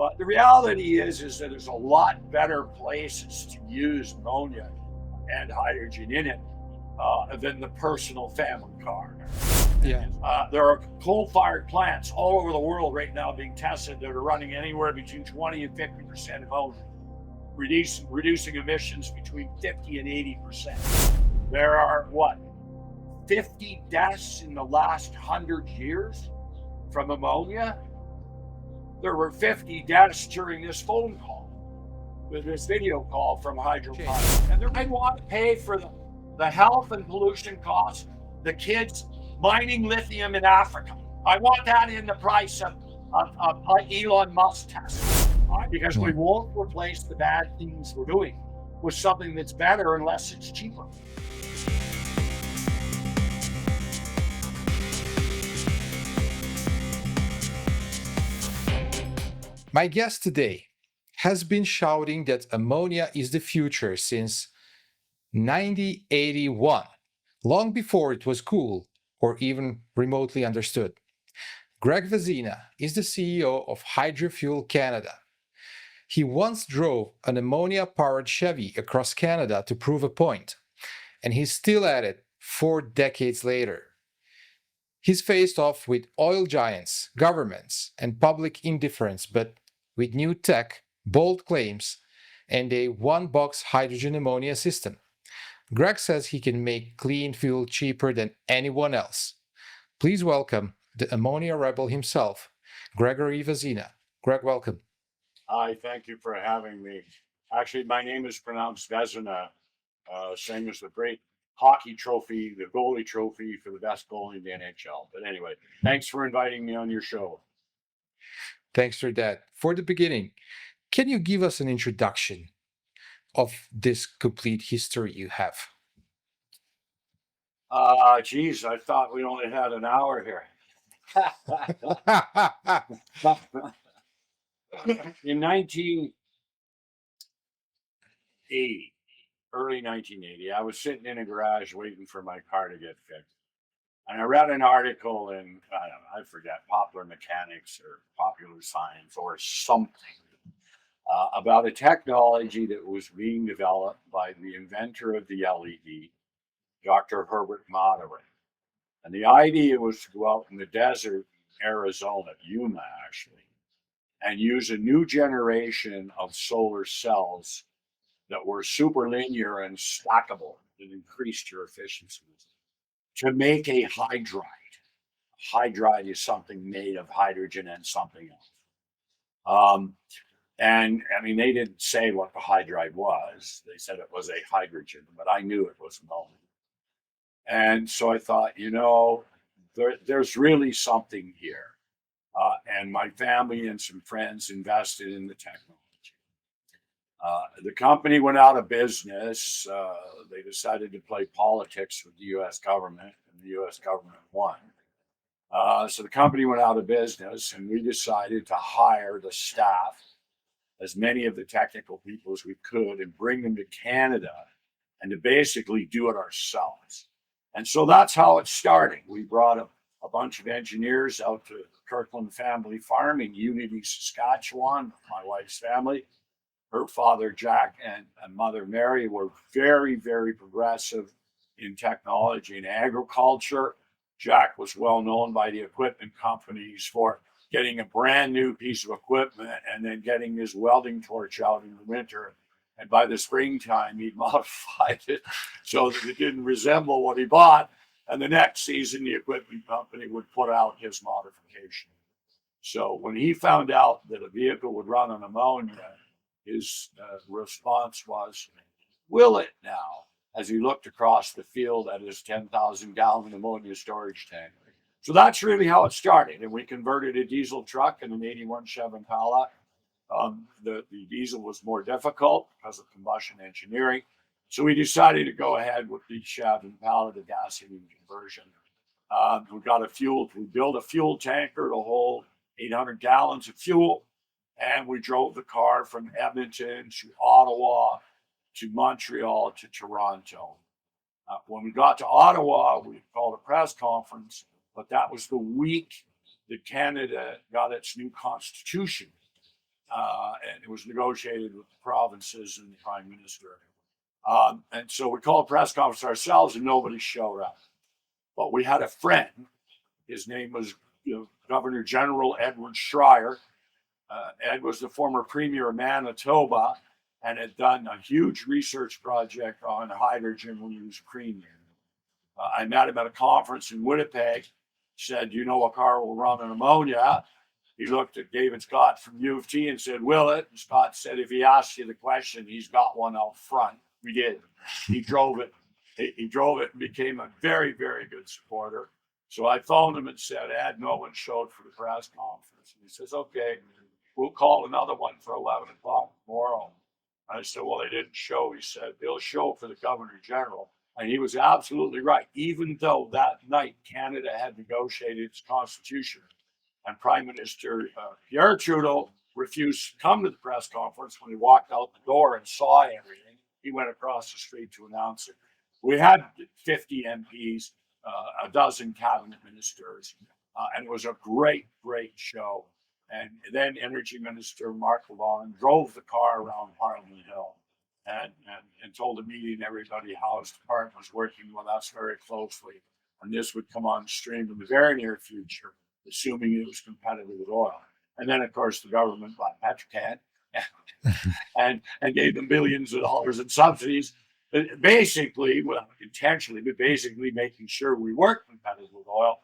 But the reality is that there's a lot better places to use ammonia and hydrogen in it than the personal family car. Yeah. There are coal-fired plants all over the world right now being tested that are running anywhere between 20 and 50% ammonia, reducing emissions between 50 and 80%. There are, 50 deaths in the last 100 years from ammonia? There were 50 deaths during this phone call, with this video call from Hydrofuel. And I want to pay for the health and pollution costs, the kids mining lithium in Africa. I want that in the price of Elon Musk Tesla, because we won't replace the bad things we're doing with something that's better unless it's cheaper. My guest today has been shouting that ammonia is the future since 1981, long before it was cool or even remotely understood. Greg Vezina is the CEO of Hydrofuel Canada. He once drove an ammonia-powered Chevy across Canada to prove a point, and he's still at it 4 decades later. He's faced off with oil giants, governments, and public indifference, but with new tech, bold claims, and a one-box hydrogen ammonia system. Greg says he can make clean fuel cheaper than anyone else. Please welcome the ammonia rebel himself, Gregory Vezina. Greg, welcome. Hi, thank you for having me. Actually, my name is pronounced Vezina, same as the great hockey trophy, the goalie trophy for the best goalie in the NHL. But anyway, thanks for inviting me on your show. Thanks for that. For the beginning, can you give us an introduction of this complete history you have? Geez, I thought we only had an hour here. In 1980, early 1980, I was sitting in a garage waiting for my car to get fixed. And I read an article in, I forget, Popular Mechanics or Popular Science or something, about a technology that was being developed by the inventor of the LED, Dr. Herbert Maurer. And the idea was to go out in the desert, Arizona, Yuma actually, and use a new generation of solar cells that were superlinear and stackable that increased your efficiency to make a hydride. Hydride is something made of hydrogen and something else. And I mean, they didn't say what the hydride was. They said it was a hydrogen, but I knew it was ammonia. And so I thought, there's really something here. And my family and some friends invested in the technology. The company went out of business. They decided to play politics with the US government, and the US government won. So the company went out of business, and we decided to hire the staff, as many of the technical people as we could, and bring them to Canada and to basically do it ourselves. And so that's how it started. We brought a bunch of engineers out to Kirkland Family Farm in Unity, Saskatchewan, my wife's family. Her father, Jack, and mother, Mary, were very, very progressive in technology and agriculture. Jack was well known by the equipment companies for getting a brand new piece of equipment and then getting his welding torch out in the winter. And by the springtime, he'd modified it so that it didn't resemble what he bought. And the next season, the equipment company would put out his modification. So when he found out that a vehicle would run on ammonia, his response was, will it now? As he looked across the field at his 10,000-gallon ammonia storage tank. So that's really how it started. And we converted a diesel truck and an 81 Chevy Impala. The diesel was more difficult because of combustion engineering. So we decided to go ahead with the Chevy Impala, the gasoline conversion. We built a fuel tanker to hold 800 gallons of fuel. And we drove the car from Edmonton to Ottawa, to Montreal, to Toronto. When we got to Ottawa, we called a press conference, but that was the week that Canada got its new constitution. and it was negotiated with the provinces and the prime minister. And so we called a press conference ourselves, and nobody showed up. But we had a friend. His name was Governor General Edward Schreier. Ed was the former premier of Manitoba and had done a huge research project on hydrogen when he was premier. I met him at a conference in Winnipeg. Said, "You know, a car will run on ammonia." He looked at David Scott from U of T and said, "Will it?" And Scott said, "If he asks you the question, he's got one out front." We did. He drove it. He drove it and became a very, very good supporter. So I phoned him and said, "Ed, no one showed for the press conference." And he says, "Okay, we'll call another one for 11 o'clock tomorrow." I said, "Well, they didn't show." He said, "They'll show for the Governor General." And he was absolutely right. Even though that night Canada had negotiated its constitution and Prime Minister Pierre Trudeau refused to come to the press conference, when he walked out the door and saw everything, he went across the street to announce it. We had 50 MPs, a dozen cabinet ministers, and it was a great, great show. And then Energy Minister Mark Lavon drove the car around Parliament Hill and told the meeting, everybody, how his department was working with us very closely. And this would come on stream in the very near future, assuming it was competitive with oil. And then, of course, the government bought Petrocan and gave them billions of dollars in subsidies, basically, well, intentionally, but basically making sure we weren't competitive with oil.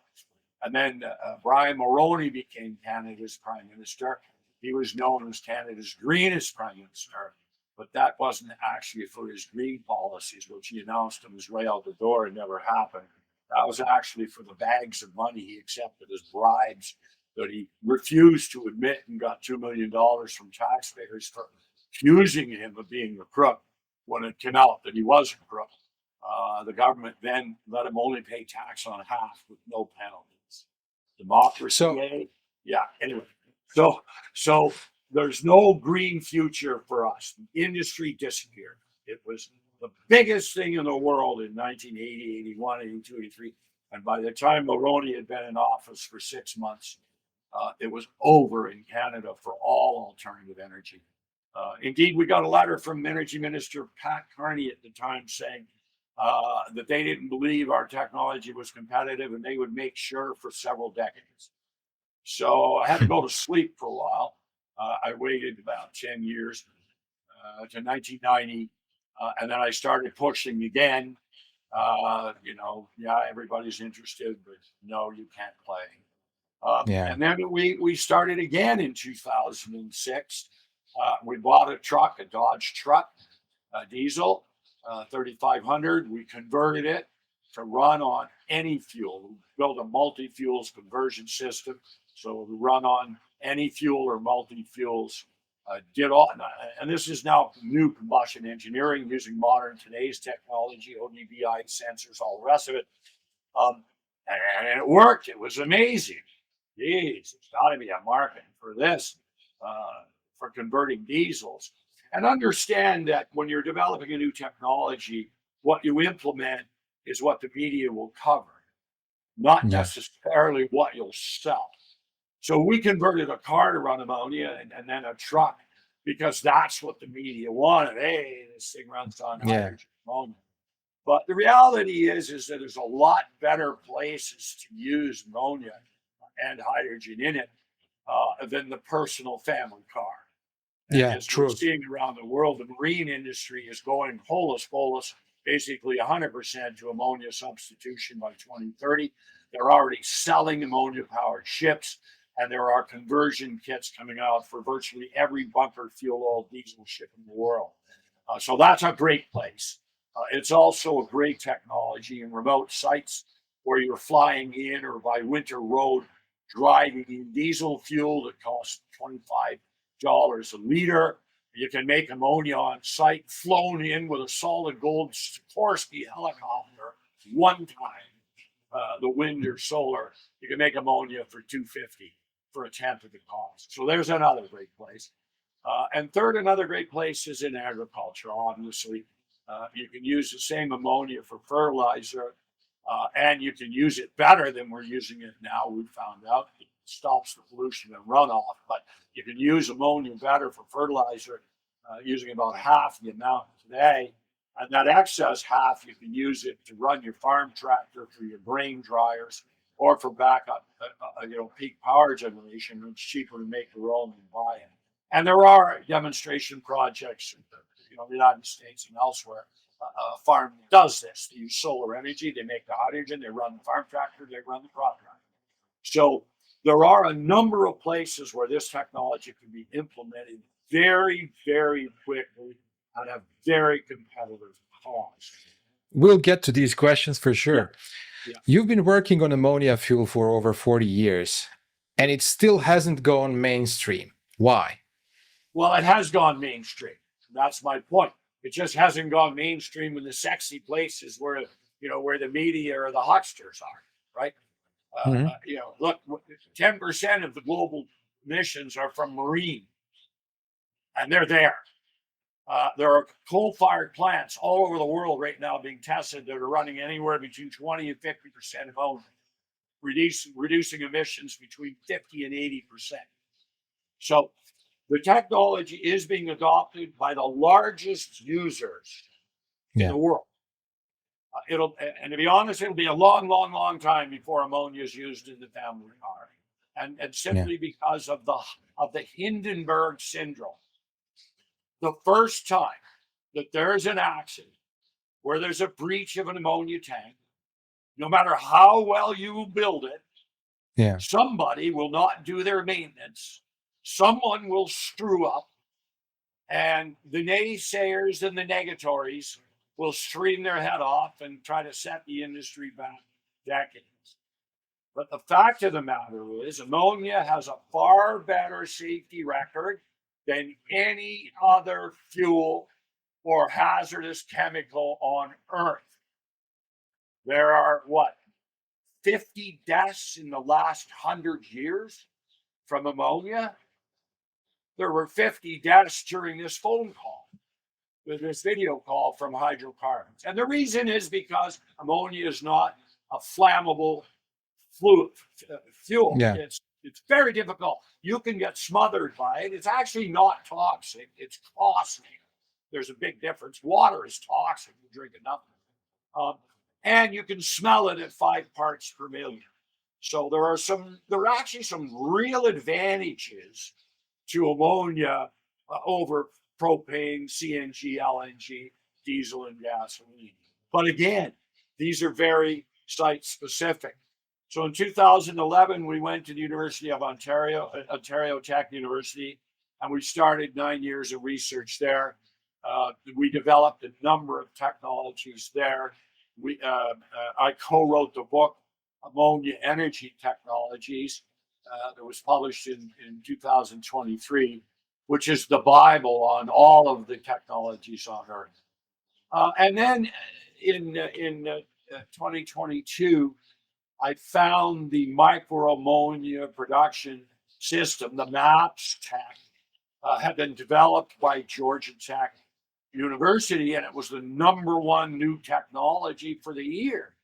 And then Brian Mulroney became Canada's prime minister. He was known as Canada's greenest prime minister, but that wasn't actually for his green policies, which he announced on his way out the door and never happened. That was actually for the bags of money he accepted as bribes that he refused to admit and got $2 million from taxpayers for accusing him of being a crook when it came out that he was a crook. The government then let him only pay tax on half with no penalties. Democracy, yeah. Anyway, so there's no green future for us. The industry disappeared. It was the biggest thing in the world in 1980, 81, 82, 83. And by the time Mulroney had been in office for 6 months, it was over in Canada for all alternative energy. Indeed, we got a letter from Energy Minister Pat Carney at the time saying that they didn't believe our technology was competitive and they would make sure for several decades. So I had to go to sleep for a while. I waited about 10 years to 1990. And then I started pushing again. Everybody's interested, but no, you can't play. And then we started again in 2006. We bought a truck, a Dodge truck, a diesel, 3500. We converted it to run on any fuel. We built a multi-fuels conversion system. So we run on any fuel or multi-fuels. And this is now new combustion engineering using modern today's technology, ODBI sensors, all the rest of it. And it worked. It was amazing. Geez, there's got to be a market for this, for converting diesels. And understand that when you're developing a new technology, what you implement is what the media will cover, not necessarily what you'll sell. So we converted a car to run ammonia and then a truck because that's what the media wanted. Hey, this thing runs on hydrogen ammonia. But the reality is that there's a lot better places to use ammonia and hydrogen in it than the personal family car. And as we're seeing around the world, the marine industry is going holus bolus, basically 100% to ammonia substitution by 2030. They're already selling ammonia-powered ships, and there are conversion kits coming out for virtually every bunker fuel oil diesel ship in the world. So that's a great place. It's also a great technology in remote sites where you're flying in or by winter road, driving in diesel fuel that costs $25 a liter. You can make ammonia on site, flown in with a solid gold Sikorsky helicopter one time, the wind or solar. You can make ammonia for $250 for a tenth of the cost. So there's another great place. And third, another great place is in agriculture, obviously. You can use the same ammonia for fertilizer, and you can use it better than we're using it now, we found out. stops the pollution and runoff, but you can use ammonia better for fertilizer, using about half the amount today. And that excess half, you can use it to run your farm tractor for your grain dryers or for backup, peak power generation. It's cheaper to make your own than buy it. And there are demonstration projects in the United States and elsewhere. A farm does this. They use solar energy. They make the hydrogen. They run the farm tractor. They run the crop tractor. So there are a number of places where this technology can be implemented very, very quickly at a very competitive cost. We'll get to these questions for sure. Yeah. You've been working on ammonia fuel for over 40 years, and it still hasn't gone mainstream. Why? Well, it has gone mainstream. That's my point. It just hasn't gone mainstream in the sexy places where the media or the hucksters are, right? Look, 10% of the global emissions are from marine, and they're there. There are coal-fired plants all over the world right now being tested that are running anywhere between 20 and 50% ammonia, reducing emissions between 50 and 80%. So the technology is being adopted by the largest users in the world. And to be honest, it'll be a long, long, long time before ammonia is used in the family car, and simply because of the Hindenburg syndrome. The first time that there's an accident where there's a breach of an ammonia tank, no matter how well you build it, somebody will not do their maintenance. Someone will screw up, and the naysayers and the negatories will scream their head off and try to set the industry back decades. But the fact of the matter is, ammonia has a far better safety record than any other fuel or hazardous chemical on Earth. There are 50 deaths in the last 100 years from ammonia? There were 50 deaths during this phone call, this video call from hydrocarbons. And the reason is because ammonia is not a flammable fuel. Yeah. It's very difficult. You can get smothered by it. It's actually not toxic. It's caustic. There's a big difference. Water is toxic. You drink enough. And you can smell it at 5 parts per million. So there are actually some real advantages to ammonia over propane, CNG, LNG, diesel, and gasoline. But again, these are very site specific. So in 2011, we went to the University of Ontario Tech University, and we started 9 years of research there. We developed a number of technologies there. I co-wrote the book, Ammonia Energy Technologies, that was published in 2023, which is the Bible on all of the technologies on Earth. And then in 2022, I found the micro ammonia production system, the MAPS tech, had been developed by Georgia Tech University, and it was the #1 new technology for the year.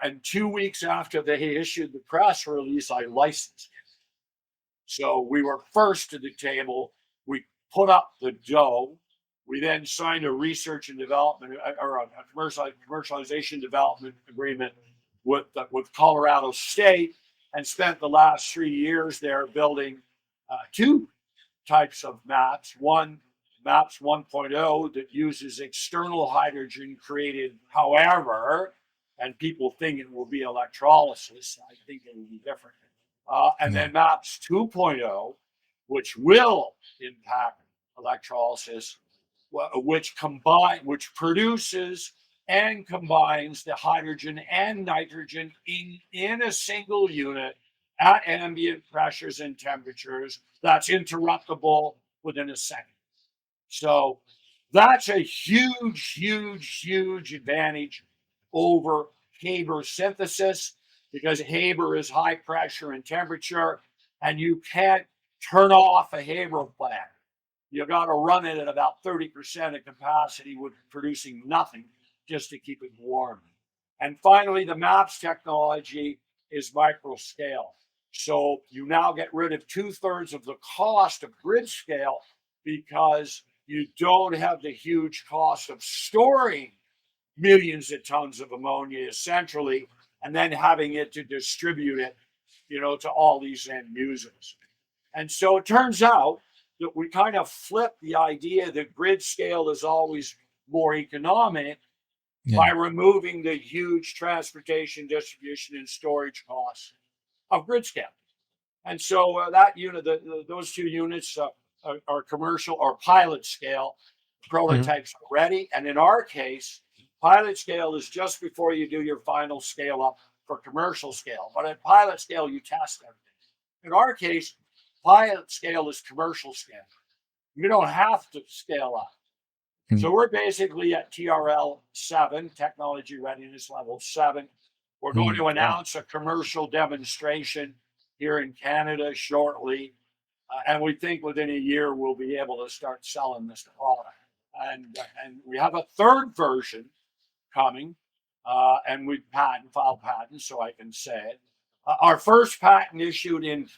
And 2 weeks after they issued the press release, I licensed it. So we were first to the table. We put up the dough. We then signed a research and development or a commercialization development agreement with Colorado State, and spent the last 3 years there building 2 types of MAPS. One, MAPS 1.0, that uses external hydrogen created however, and people think it will be electrolysis. I think it will be different. And then MAPS 2.0, which will impact electrolysis, which produces and combines the hydrogen and nitrogen in a single unit at ambient pressures and temperatures that's interruptible within a second. So that's a huge, huge, huge advantage over Haber synthesis, because Haber is high pressure and temperature, and you can't turn off a Haber plant. You got to run it at about 30% of capacity with producing nothing just to keep it warm. And finally, the MAPS technology is micro scale. So you now get rid of 2/3 of the cost of grid scale because you don't have the huge cost of storing millions of tons of ammonia centrally and then having it to distribute it, to all these end users. And so it turns out that we kind of flip the idea that grid scale is always more economic by Yeah. removing the huge transportation, distribution, and storage costs of grid scale. And so that unit, those two units are commercial or pilot scale. Mhm. Prototypes are ready. And in our case, pilot scale is just before you do your final scale up for commercial scale. But at pilot scale, you test everything. In our case, pilot scale is commercial scale. You don't have to scale up. Mhm. So we're basically at TRL 7, technology readiness level 7. We're going to Wow. announce a commercial demonstration here in Canada shortly. And we think within a year we'll be able to start selling this product. And we have a third version coming, and we filed patents, so I can say it. Our first patent issued in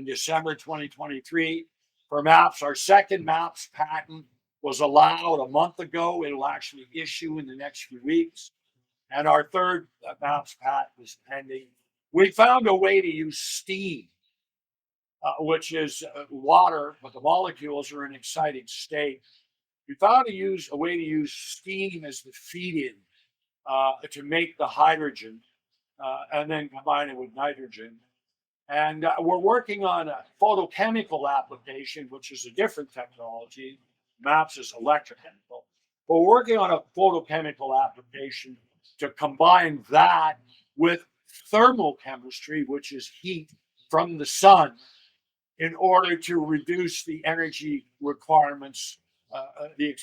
December 2023 for MAPS. Our second MAPS patent was allowed a month ago. It'll actually issue in the next few weeks. And our third MAPS patent is pending. We found a way to use steam, which is water, but the molecules are in excited state. We found a way to use steam as the feed-in to make the hydrogen and then combine it with nitrogen. And we're working on a photochemical application, which is a different technology. MAPS is electrochemical. But we're working on a photochemical application to combine that with thermal chemistry, which is heat from the sun, in order to reduce the energy requirements,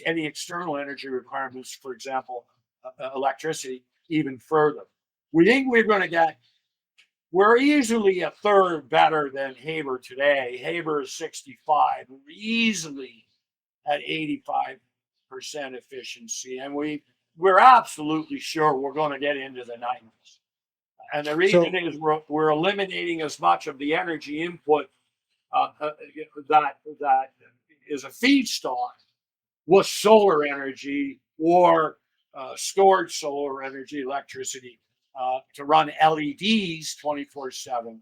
any external energy requirements, for example, electricity, even further. We think we're easily a third better than Haber today. Haber is 65. We're easily at 85% efficiency. And we're absolutely sure we're going to get into the 90s. And the reason So, is we're eliminating as much of the energy input that is a feedstock with solar energy or stored solar energy, electricity, to run LEDs 24/7,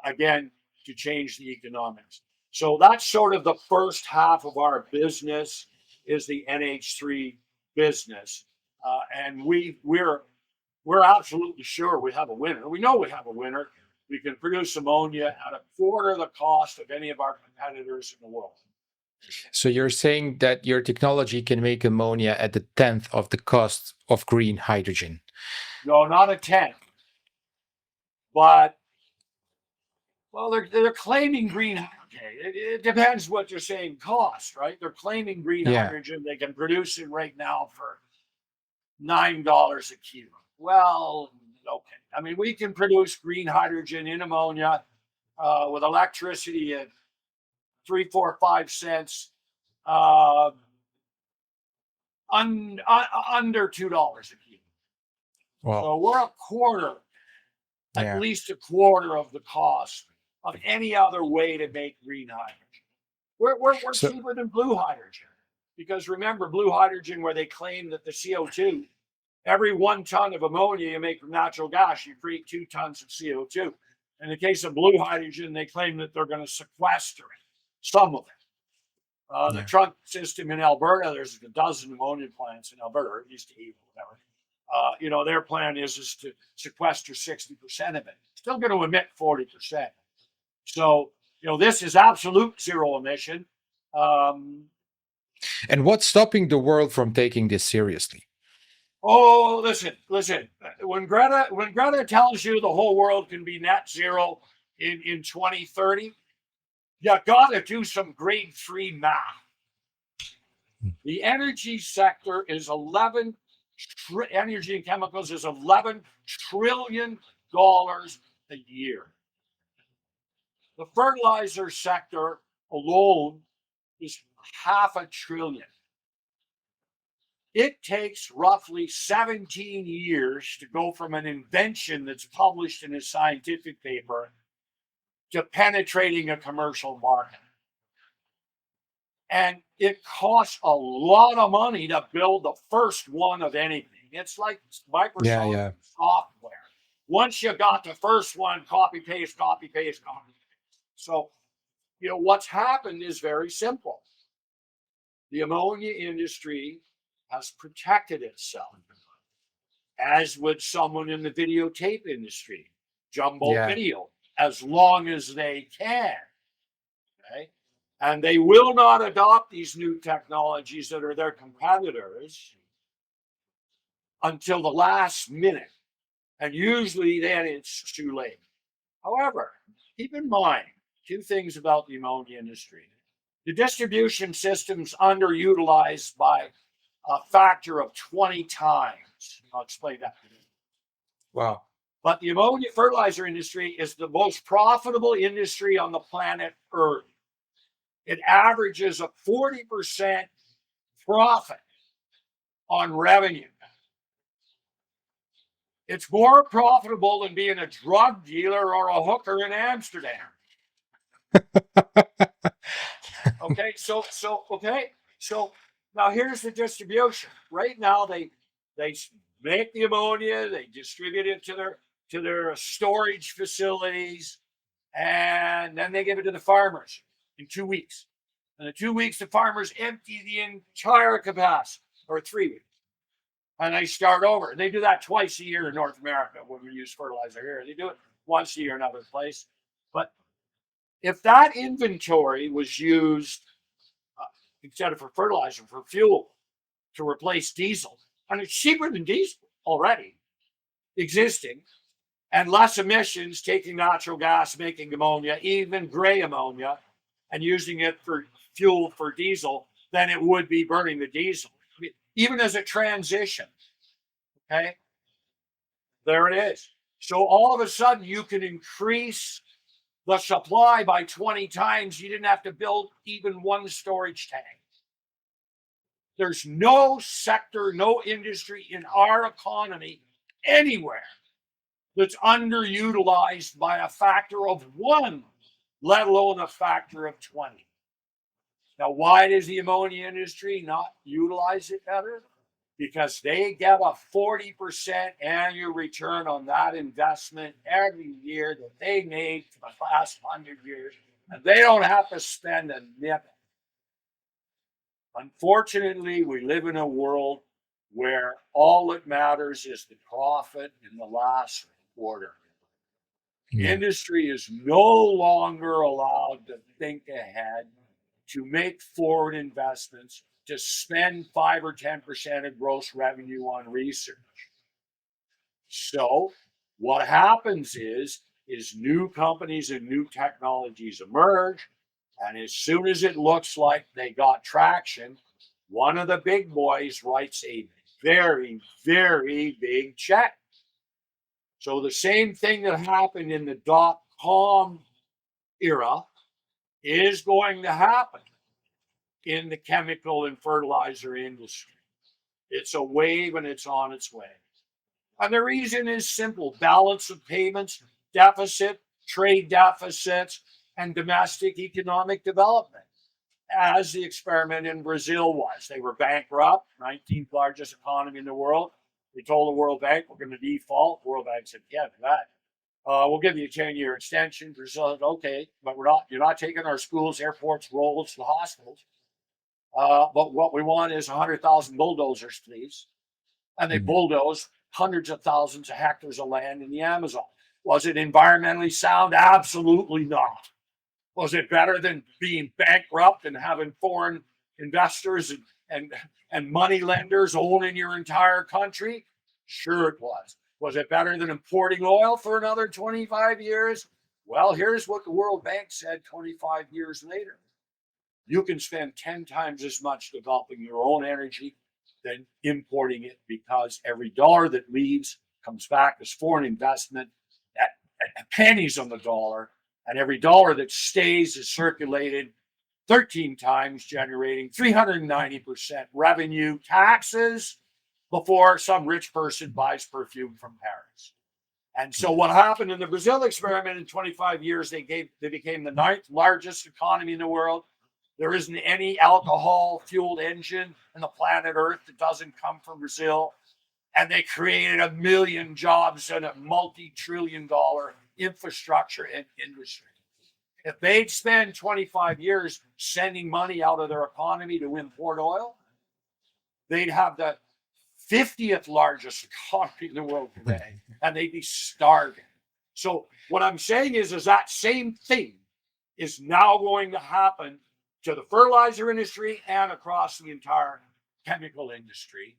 again, to change the economics. So that's sort of the first half of our business is the NH3 business. And we're absolutely sure we have a winner. We know we have a winner. We can produce ammonia at a quarter the cost of any of our competitors in the world. so you're saying that your technology can make ammonia at the 10th of the cost of green hydrogen. No, not a 10, but well, they're claiming green. Okay, it depends what you're saying cost, right? They're claiming green Yeah. hydrogen. They can produce it right now for $9 a kilo. Well, okay. I mean, we can produce green hydrogen in ammonia with electricity at 3, 4, 5 cents, uh, under $2 a kilo. Well, So we're a quarter, at yeah. least a quarter of the cost of any other way to make green hydrogen. We're So, cheaper than blue hydrogen because remember, blue hydrogen, where they claim that the CO2, every 1 ton of ammonia you make from natural gas, you create 2 tons of CO2. In the case of blue hydrogen, they claim that they're going to sequester it, some of it. The yeah. trunk system in Alberta, there's a dozen ammonia plants in Alberta, or at least 8, whatever. Their plan is to sequester 60% of it. Still going to emit 40%. So, this is absolute zero emission. Um, And what's stopping the world from taking this seriously? oh, listen. When Greta tells you the whole world can be net zero in 2030, you got to do some grade 3 math. The energy sector is energy and chemicals is $11 trillion a year. The fertilizer sector alone is $500 billion. It takes roughly 17 years to go from an invention that's published in a scientific paper to penetrating a commercial market. And it costs a lot of money to build the first one of anything. It's like Yeah, Microsoft yeah. software. Once you got the first one, copy, paste, copy, paste, copy. So, what's happened is very simple. The ammonia industry has protected itself, as would someone in the videotape industry, jumbo Yeah. video, as long as they can. Okay. And they will not adopt these new technologies that are their competitors until the last minute. And usually then it's too late. However, keep in mind two things about the ammonia industry. The distribution system's underutilized by a factor of 20 times. I'll explain that. Wow. But the ammonia fertilizer industry is the most profitable industry on the planet Earth. It averages a 40% profit on revenue. It's more profitable than being a drug dealer or a hooker in Amsterdam. So now here's the distribution. Right now they make the ammonia, they distribute it to their storage facilities, and then they give it to the farmers in 2 weeks. And in 2 weeks, the farmers empty the entire capacity, or 3 weeks. And they start over. They do that twice a year in North America when we use fertilizer here. They do it once a year in other places. But if that inventory was used instead of for fertilizer, for fuel to replace diesel, and it's cheaper than diesel already existing, and less emissions, taking natural gas, making ammonia, even gray ammonia, and using it for fuel for diesel, than it would be burning the diesel. I mean, even as a transition, okay? There it is. So all of a sudden, you can increase the supply by 20 times. You didn't have to build even one storage tank. There's no sector, no industry in our economy anywhere that's underutilized by a factor of 1, let alone a factor of 20. Now, why does the ammonia industry not utilize it better? Because they get a 40% annual return on that investment every year that they made for the last 100 years, and they don't have to spend a nickel. Unfortunately, we live in a world where all that matters is the profit in the last quarter. Yeah. Industry is no longer allowed to think ahead, to make forward investments, to spend 5 or 10% of gross revenue on research. So what happens is new companies and new technologies emerge, and as soon as it looks like they got traction, one of the big boys writes a very, very big check. So the same thing that happened in the dot-com era is going to happen in the chemical and fertilizer industry. It's a wave and it's on its way. And the reason is simple: balance of payments, deficit, trade deficits, and domestic economic development, as the experiment in Brazil was. They were bankrupt, 19th largest economy in the world. They told the World Bank, we're going to default. World Bank said, yeah, do that. We'll give you a 10-year extension. Brazil said, okay, but you're not taking our schools, airports, roads, the hospitals. But what we want is 100,000 bulldozers, please. And they bulldozed hundreds of thousands of hectares of land in the Amazon. Was it environmentally sound? Absolutely not. Was it better than being bankrupt and having foreign investors and money lenders owning your entire country? Sure it was. Was it better than importing oil for another 25 years? Well, here's what the World Bank said 25 years later. You can spend 10 times as much developing your own energy than importing it, because every dollar that leaves comes back as foreign investment at pennies on the dollar, and every dollar that stays is circulated 13 times, generating 390% revenue taxes before some rich person buys perfume from Paris. And so what happened in the Brazil experiment in 25 years, they became the 9th largest economy in the world. There isn't any alcohol fueled engine on the planet Earth that doesn't come from Brazil. And they created 1 million jobs and a multi-trillion-dollar infrastructure and industry. If they'd spend 25 years sending money out of their economy to import oil, they'd have the 50th largest economy in the world today, and they'd be starving. So what I'm saying is that same thing is now going to happen to the fertilizer industry and across the entire chemical industry,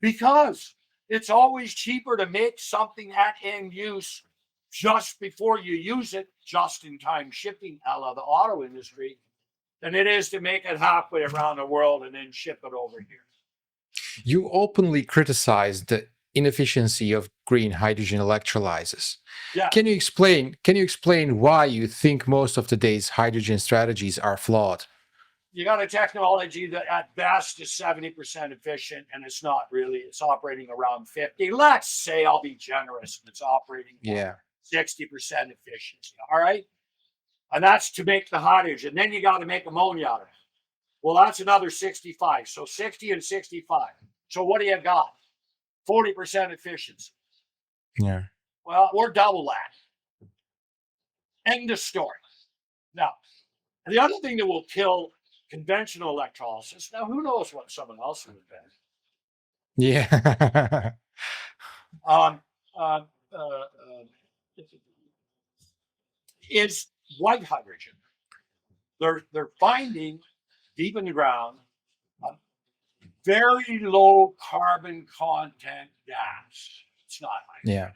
because it's always cheaper to make something at end use just before you use it, just in time shipping, a la the auto industry, than it is to make it halfway around the world and then ship it over here. You openly criticized the inefficiency of green hydrogen electrolyzers. Yeah. Can you explain why you think most of today's hydrogen strategies are flawed? You got a technology that at best is 70% efficient, and it's not really. It's operating around 50. Let's say, I'll be generous, it's operating 60% efficiency. All right. And that's to make the hydrogen. Then you got to make ammonia out of it. Well, that's another 65. So 60 and 65. So what do you got? 40% efficiency. Yeah. Well, we're double that. End of story. Now, the other thing that will kill conventional electrolysis, now who knows what someone else would invent, Yeah. um, uh, uh, is white hydrogen. They're finding deep in the ground a very low carbon content gas. It's not hydrogen. Yeah.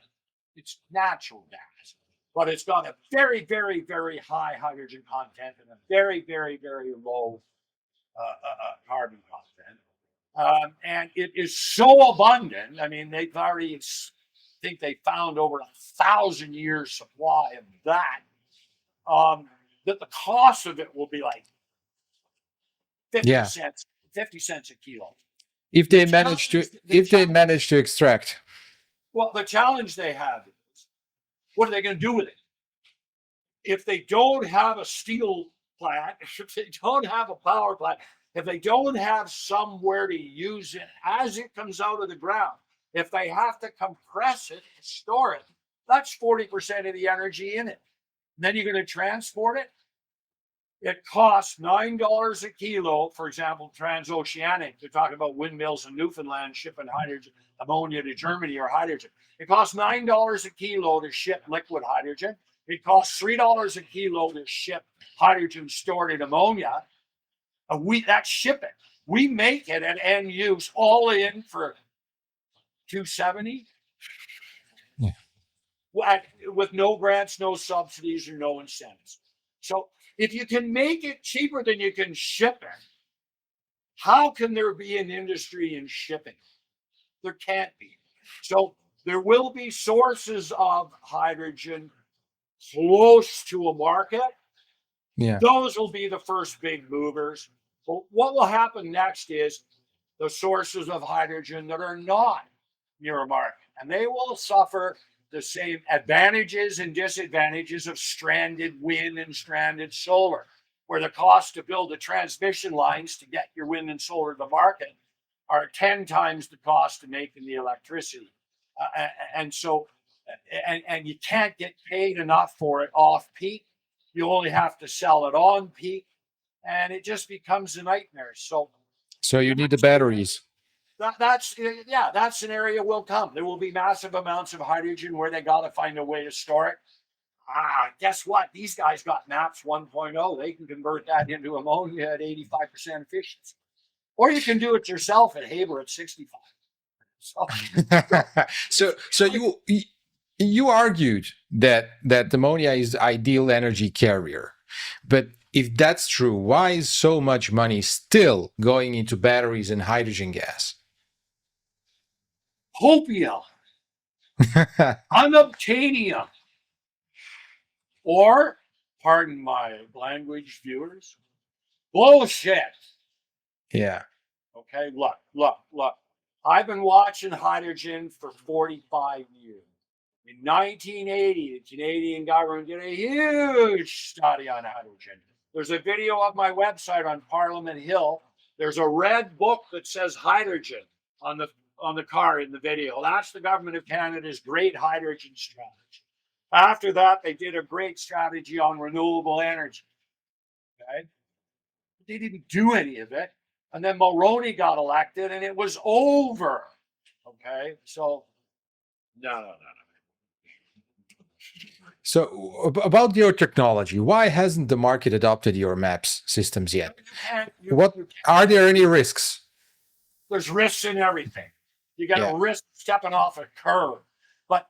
It's natural gas, but it's got a very, very, very high hydrogen content and a very, very, very low carbon content. And it is so abundant. I mean, they've already think they found over 1,000 years supply of that. That the cost of it will be like 50 cents a kilo. If they manage to extract. Well, the challenge they have is, what are they going to do with it? If they don't have a steel plant, if they don't have a power plant, if they don't have somewhere to use it as it comes out of the ground, if they have to compress it, store it, that's 40% of the energy in it. And then you're going to transport it. It costs $9 a kilo, for example, transoceanic. They're talking about windmills in Newfoundland shipping hydrogen, ammonia to Germany or hydrogen. It costs $9 a kilo to ship liquid hydrogen. It costs $3 a kilo to ship hydrogen stored in ammonia. That's shipping. We make it at end use all in for $270. Yeah. With no grants, no subsidies, or no incentives. So if you can make it cheaper than you can ship it, how can there be an industry in shipping? There can't be. So there will be sources of hydrogen close to a market. Yeah. Those will be the first big movers. But what will happen next is the sources of hydrogen that are not near a market, and they will suffer the same advantages and disadvantages of stranded wind and stranded solar, where the cost to build the transmission lines to get your wind and solar to the market are 10 times the cost of making the electricity. And you can't get paid enough for it off peak. You only have to sell it on peak, and it just becomes a nightmare. So you need the batteries. That scenario will come. There will be massive amounts of hydrogen where they got to find a way to store it. Guess what? These guys got MAPS 1.0. They can convert that into ammonia at 85% efficiency. Or you can do it yourself at Haber at 65. So you argued that ammonia is the ideal energy carrier. But if that's true, why is so much money still going into batteries and hydrogen gas? Hopium, unobtainium, or, pardon my language, viewers, bullshit. Yeah. Okay, look. I've been watching hydrogen for 45 years. In 1980, the Canadian government did a huge study on hydrogen. There's a video on my website on Parliament Hill. There's a red book that says hydrogen on the car in the video. That's the government of Canada's great hydrogen strategy. After that, they did a great strategy on renewable energy. Okay, they didn't do any of it, and then Mulroney got elected, and it was over. Okay, so no. So about your technology, why hasn't the market adopted your maps systems yet? What are there any risks? There's risks in everything. You got to risk stepping off a curb. But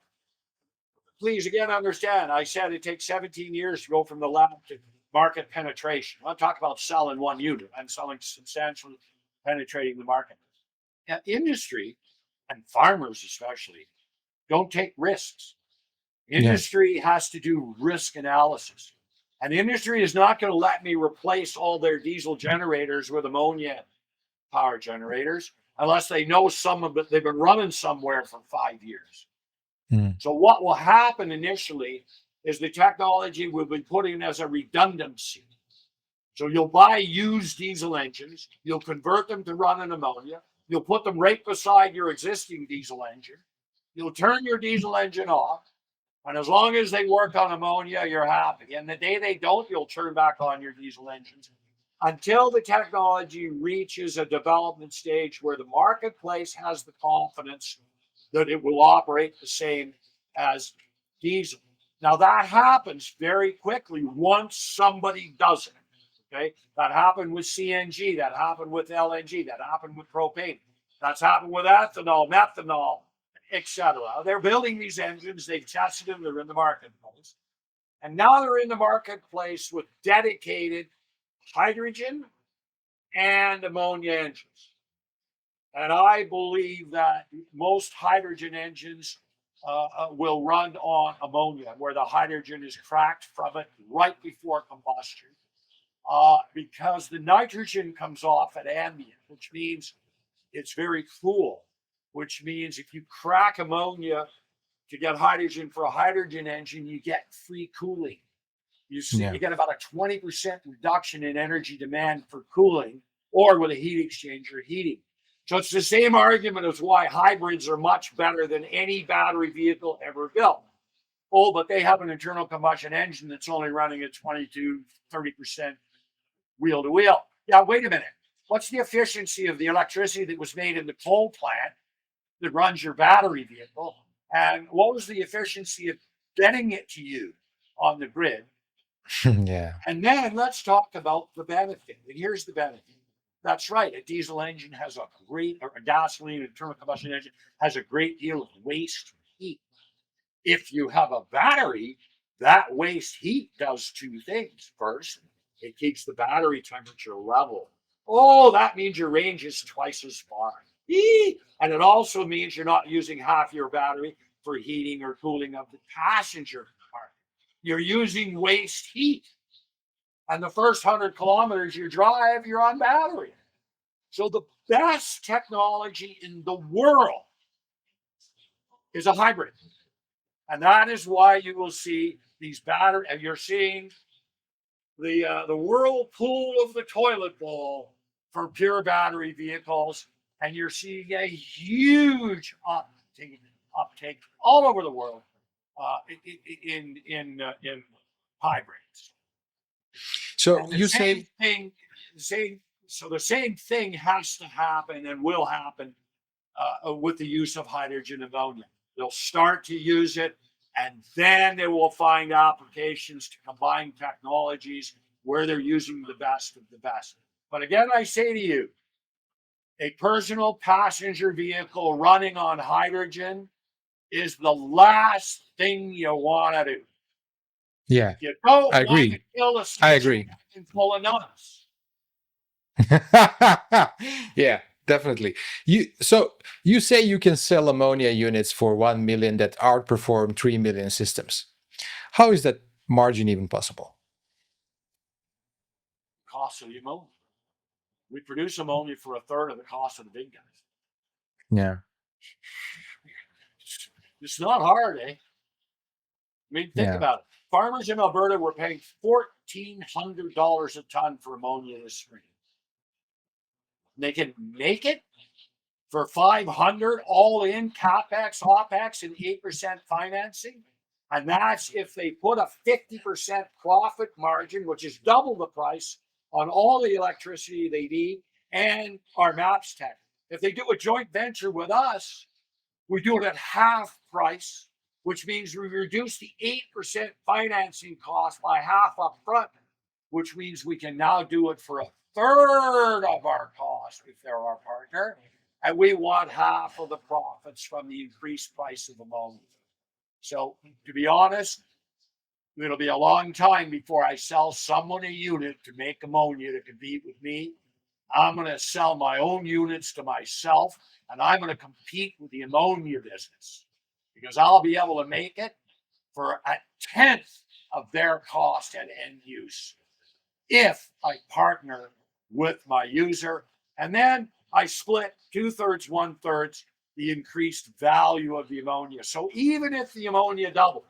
please, again, understand, I said it takes 17 years to go from the lab to market penetration. I'm not talking about selling one unit. I'm selling substantially penetrating the market. And industry, and farmers especially, don't take risks. Industry has to do risk analysis. And industry is not going to let me replace all their diesel generators with ammonia power generators unless they know some of it, they've been running somewhere for 5 years. So what will happen initially is the technology will be put in as a redundancy. So you'll buy used diesel engines, you'll convert them to run on ammonia, you'll put them right beside your existing diesel engine, you'll turn your diesel engine off, and as long as they work on ammonia, you're happy. And the day they don't, you'll turn back on your diesel engines until the technology reaches a development stage where the marketplace has the confidence that it will operate the same as diesel. Now, that happens very quickly once somebody does it. Okay, that happened with CNG, that happened with LNG, that happened with propane, that's happened with ethanol, methanol, etc. They're building these engines, they've tested them, they're in the marketplace. And now they're in the marketplace with dedicated hydrogen and ammonia engines. And I believe that most hydrogen engines will run on ammonia, where the hydrogen is cracked from it right before combustion. Because the nitrogen comes off at ambient, which means it's very cool, which means if you crack ammonia to get hydrogen for a hydrogen engine, you get free cooling. You see, you get about a 20% reduction in energy demand for cooling, or with a heat exchanger heating. So it's the same argument as why hybrids are much better than any battery vehicle ever built. Oh, but they have an internal combustion engine that's only running at 30% wheel to wheel. Yeah, wait a minute. What's the efficiency of the electricity that was made in the coal plant that runs your battery vehicle? And what was the efficiency of getting it to you on the grid? And then let's talk about the benefit. And here's the benefit. That's right. A diesel engine has a gasoline internal combustion engine has a great deal of waste heat. If you have a battery, that waste heat does two things. First, it keeps the battery temperature level. Oh, that means your range is twice as far. And it also means you're not using half your battery for heating or cooling of the passenger car. You're using waste heat. And the first 100 kilometers you drive, you're on battery. So the best technology in the world is a hybrid. And that is why you will see these battery, and you're seeing the whirlpool of the toilet bowl for pure battery vehicles, and you're seeing a huge uptake all over the world in hybrids. So you say the same thing has to happen and will happen with the use of hydrogen ammonia. They'll start to use it, and then they will find applications to combine technologies where they're using the best of the best. But again, I say to you, a personal passenger vehicle running on hydrogen is the last thing you want to do. Yeah, you don't I agree. want to kill a I agree. full of nuts. Yeah, definitely. So you say you can sell ammonia units for 1 million that outperform 3 million systems. How is that margin even possible? Cost of the ammonia. We produce ammonia for a third of the cost of the big guys. Yeah. It's not hard, eh? mean, think Yeah. about it. Farmers in Alberta were paying $1,400 a ton for ammonia this spring. They can make it for 500 all in capex, opex, and 8% financing. And that's if they put a 50% profit margin, which is double the price on all the electricity they need and our maps tech. If they do a joint venture with us, we do it at half price, which means we reduce the 8% financing cost by half up front, which means we can now do it for a third of our cost if they're our partner. And we want half of the profits from the increased price of ammonia. So, to be honest, it'll be a long time before I sell someone a unit to make ammonia to compete with me. I'm going to sell my own units to myself, and I'm going to compete with the ammonia business because I'll be able to make it for a tenth of their cost at end use if I partner with my user. And then I split 2/3, 1/3 the increased value of the ammonia. So even if the ammonia doubled,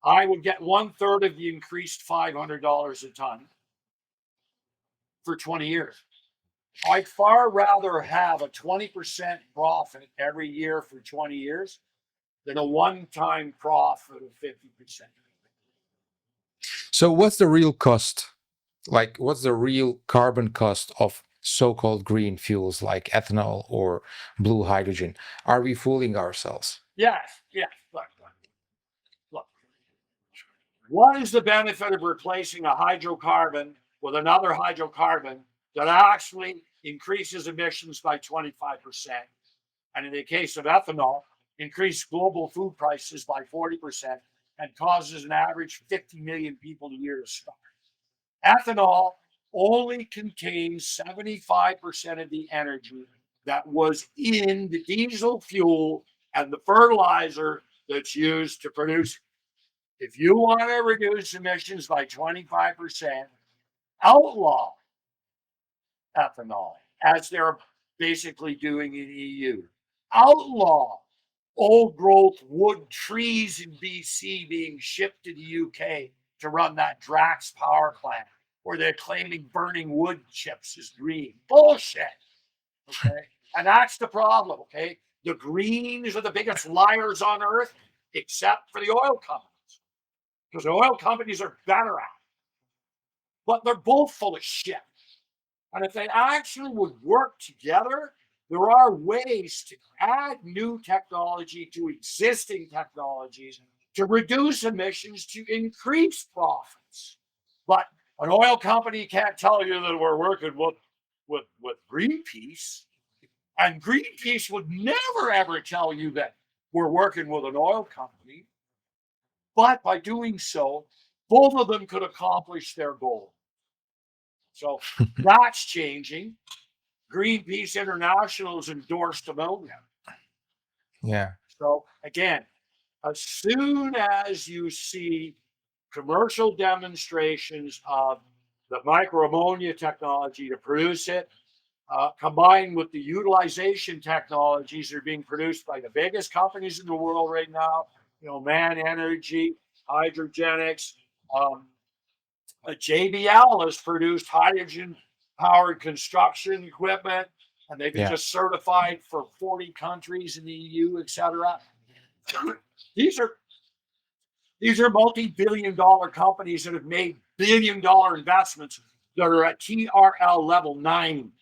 I would get 1/3 of the increased $500 a ton for 20 years. I'd far rather have a 20% profit every year for 20 years than a one-time profit of 50%. So what's the real cost? Like, what's the real carbon cost of so-called green fuels like ethanol or blue hydrogen? Are we fooling ourselves? Yes, yes. Look. What is the benefit of replacing a hydrocarbon with another hydrocarbon that actually increases emissions by 25%? And in the case of ethanol, increase global food prices by 40% and causes an average 50 million people a year to starve. Ethanol only contains 75% of the energy that was in the diesel fuel and the fertilizer that's used to produce it. If you want to reduce emissions by 25%, outlaw ethanol, as they're basically doing in EU. Outlaw old growth wood trees in BC being shipped to the UK to run that Drax power plant, where they're claiming burning wood chips is green. Bullshit. Okay. And that's the problem. Okay. The Greens are the biggest liars on earth, except for the oil companies, because the oil companies are better at it. But they're both full of shit. And if they actually would work together, there are ways to add new technology to existing technologies to reduce emissions to increase profits. But an oil company can't tell you that we're working with Greenpeace. And Greenpeace would never ever tell you that we're working with an oil company. But by doing so, both of them could accomplish their goal. So that's changing. Greenpeace International has endorsed ammonia. Yeah. So again, as soon as you see commercial demonstrations of the micro ammonia technology to produce it, combined with the utilization technologies that are being produced by the biggest companies in the world right now, Man Energy, Hydrogenics, JBL has produced hydrogen powered construction equipment, and they've been just certified for 40 countries in the EU, etc. These are multi-billion-dollar companies that have made billion-dollar investments that are at TRL level 9.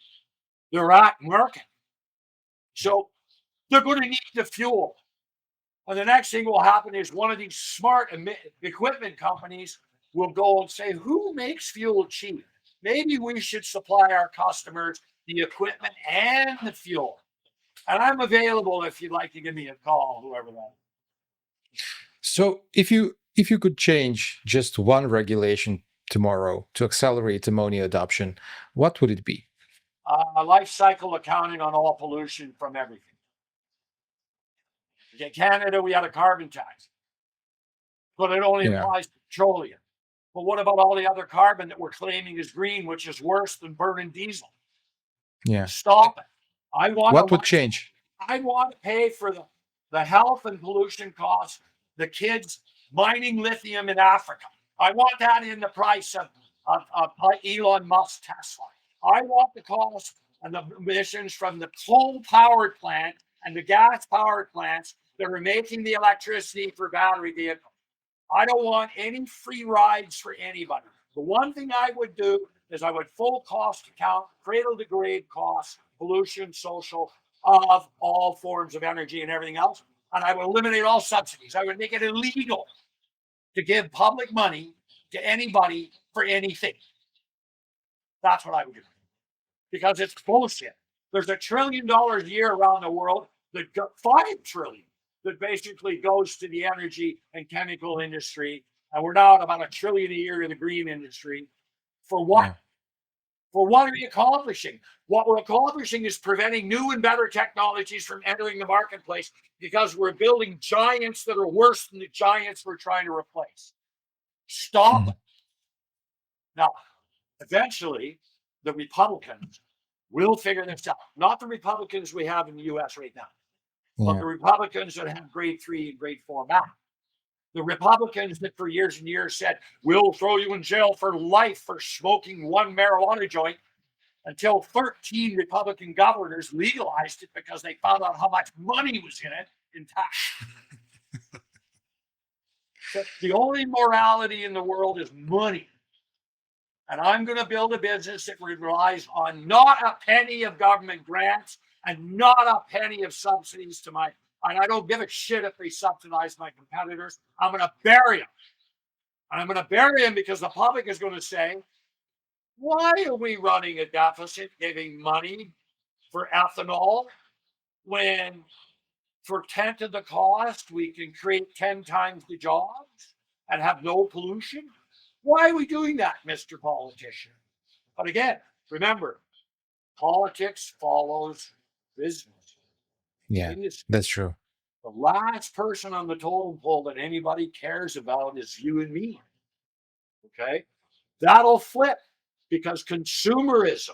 They're at market. So they're going to need the fuel. And the next thing will happen is one of these smart equipment companies will go and say, who makes fuel cheap? Maybe we should supply our customers the equipment and the fuel. And I'm available if you'd like to give me a call, whoever that is. So if you could change just one regulation tomorrow to accelerate ammonia adoption, what would it be? Life cycle accounting on all pollution from everything. In Canada, we had a carbon tax, but it only applies to petroleum. But what about all the other carbon that we're claiming is green, which is worse than burning diesel? Yeah. Stop it. What would change? I want to pay for the health and pollution costs the kids mining lithium in Africa. I want that in the price of Elon Musk Tesla. I want the cost and the emissions from the coal powered plant and the gas powered plants that are making the electricity for battery vehicles. I don't want any free rides for anybody. The one thing I would do is I would full cost account, cradle to grade costs, pollution, social, of all forms of energy and everything else. And I would eliminate all subsidies. I would make it illegal to give public money to anybody for anything. That's what I would do. Because it's bullshit. There's $1 trillion a year around the world, that $5 trillion that basically goes to the energy and chemical industry. And we're now at about $1 trillion a year in the green industry. For what? Yeah. For what are we accomplishing? What we're accomplishing is preventing new and better technologies from entering the marketplace because we're building giants that are worse than the giants we're trying to replace. Stop it. Now, eventually, the Republicans will figure this out. Not the Republicans we have in the US right now, but the Republicans that have grade 3 and grade 4 math. The Republicans that for years and years said, we'll throw you in jail for life for smoking one marijuana joint, until 13 Republican governors legalized it because they found out how much money was in it in tax. The only morality in the world is money. And I'm going to build a business that relies on not a penny of government grants and not a penny of subsidies to my, and I don't give a shit if they subsidize my competitors. I'm going to bury them. And I'm going to bury them because the public is going to say, why are we running a deficit giving money for ethanol when for 10th of the cost we can create 10 times the jobs and have no pollution? Why are we doing that, Mr. Politician? But again, remember, politics follows business. Yeah, that's true. The last person on the totem pole that anybody cares about is you and me. Okay? That'll flip because consumers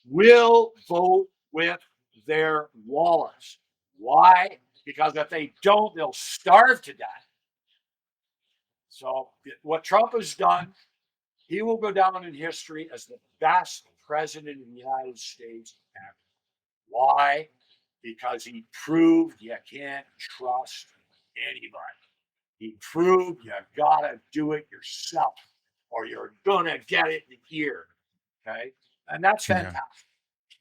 will vote with their wallets. Why? Because if they don't, they'll starve to death. So what Trump has done, he will go down in history as the best president in the United States ever. Why? Because he proved you can't trust anybody. He proved you gotta do it yourself, or you're gonna get it in here. Okay, and that's fantastic.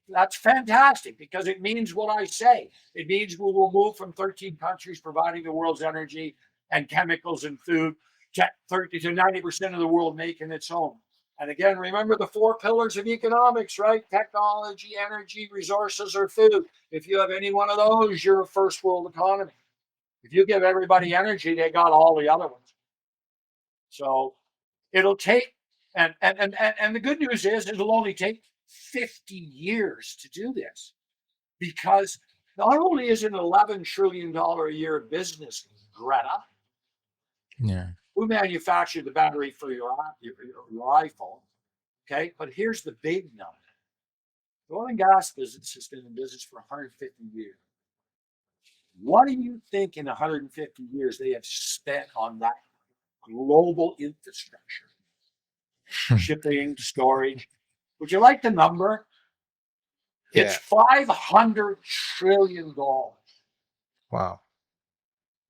That's fantastic because it means what I say. It means we will move from 13 countries providing the world's energy and chemicals and food to 30 to 90% of the world making its own. And again, remember the 4 pillars of economics, right? Technology, energy, resources, or food. If you have any one of those, you're a first world economy. If you give everybody energy, they got all the other ones. So it'll take, and the good news is it'll only take 50 years to do this, because not only is it an $11 trillion a year business, Greta, we manufacture the battery for your iPhone, okay? But here's the big number. The oil and gas business has been in business for 150 years. What do you think in 150 years they have spent on that global infrastructure? Shipping, storage. Would you like the number? It's $500 trillion. Wow.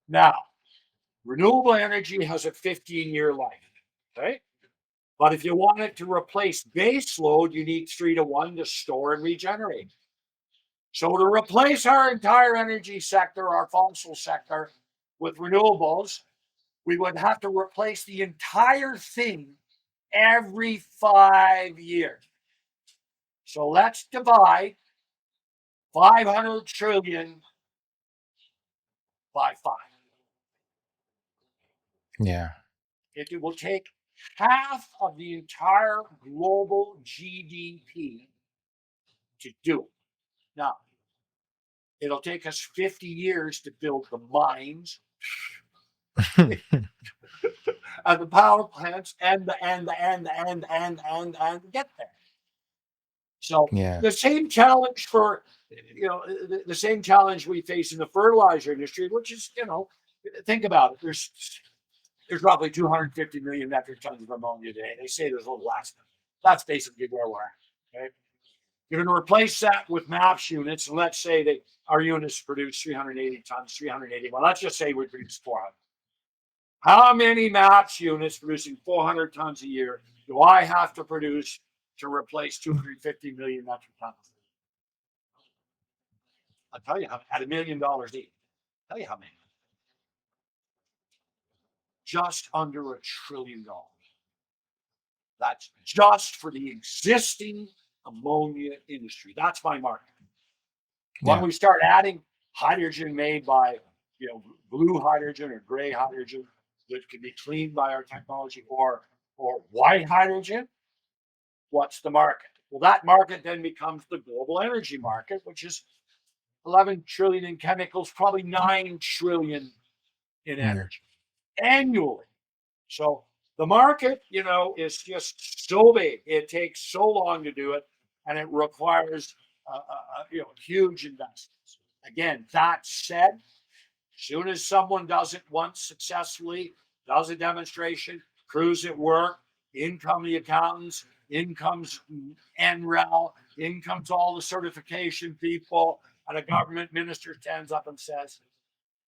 Now, renewable energy has a 15-year life, okay? But if you want it to replace base load, you need 3-to-1 to store and regenerate. So to replace our entire energy sector, our fossil sector, with renewables, we would have to replace the entire thing every 5 years. So let's divide 500 trillion by 5. Yeah. It will take half of the entire global GDP to do it. Now, it'll take us 50 years to build the mines and the power plants and get there. So the same challenge for, the same challenge we face in the fertilizer industry, which is, think about it. There's roughly 250 million metric tons of ammonia today. They say there's a little less. That's basically where we're at. Okay. You're going to replace that with MAPS units. And let's say that our units produce 380 tons, 380. Well, let's just say we produce 400. How many MAPS units producing 400 tons a year do I have to produce to replace 250 million metric tons? I'll tell you how, at $1 million each. I'll tell you how many. Just under $1 trillion. That's just for the existing ammonia industry. That's my market. When we start adding hydrogen made by, blue hydrogen or gray hydrogen that can be cleaned by our technology, or white hydrogen, what's the market? Well, that market then becomes the global energy market, which is 11 trillion in chemicals, probably 9 trillion in energy annually. So the market, is just so big. It takes so long to do it, and it requires, huge investments. Again, that said, as soon as someone does it once successfully, does a demonstration, proves it work, in come the accountants, in comes NREL, in comes all the certification people, and a government minister stands up and says,